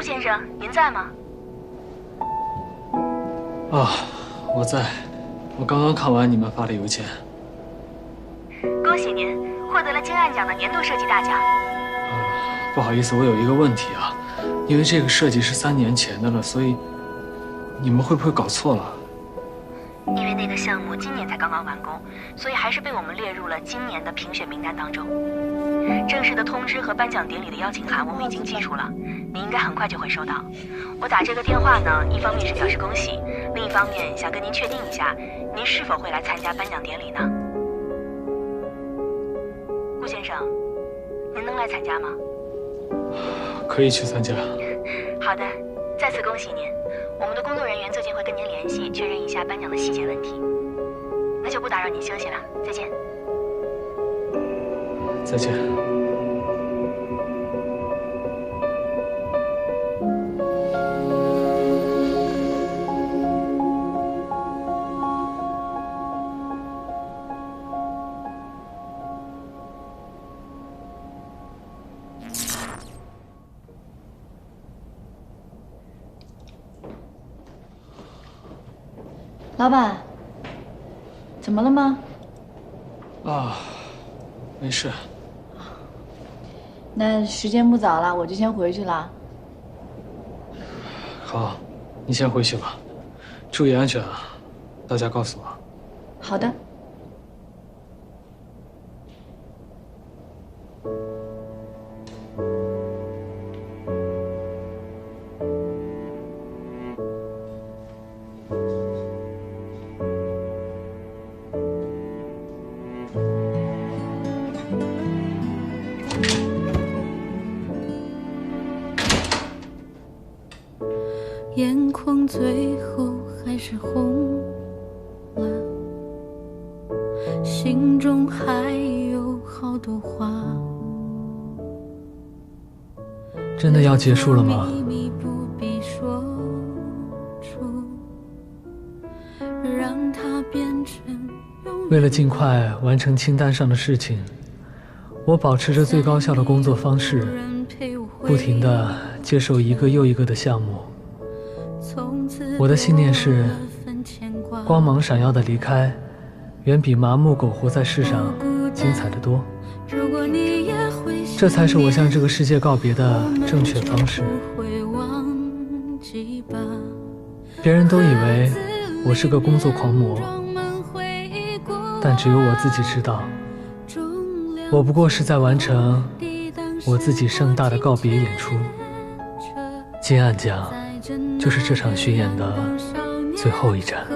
先生，您在吗？啊，我在。我刚刚看完你们发的邮件。恭喜您获得了金案奖的年度设计大奖。不好意思，我有一个问题啊，因为这个设计是3年前的了，所以你们会不会搞错了？因为那个项目今年才刚刚完工，所以还是被我们列入了今年的评选名单当中。正式的通知和颁奖典礼的邀请函我们已经寄出了，您应该很快就会收到。我打这个电话呢，一方面是表示恭喜，另一方面想跟您确定一下，您是否会来参加颁奖典礼呢？顾先生，您能来参加吗？可以去参加。好的，再次恭喜您。我们的工作人员最近会跟您联系，确认一下颁奖的细节问题。那就不打扰您休息了，再见。再见。老板，怎么了吗？啊，没事。那时间不早了，我就先回去了。好，你先回去吧，注意安全啊！到家告诉我。好的。眼眶最后还是红了，心中还有好多话。真的要结束了吗？秘密不必说出，让它变成为了尽快完成清单上的事情，我保持着最高效的工作方式，不停地接受一个又一个的项目。我的信念是，光芒闪耀的离开，远比麻木苟活在世上精彩得多。这才是我向这个世界告别的正确方式。别人都以为我是个工作狂魔，但只有我自己知道，我不过是在完成我自己盛大的告别演出。金案奖就是这场巡演的最后一站。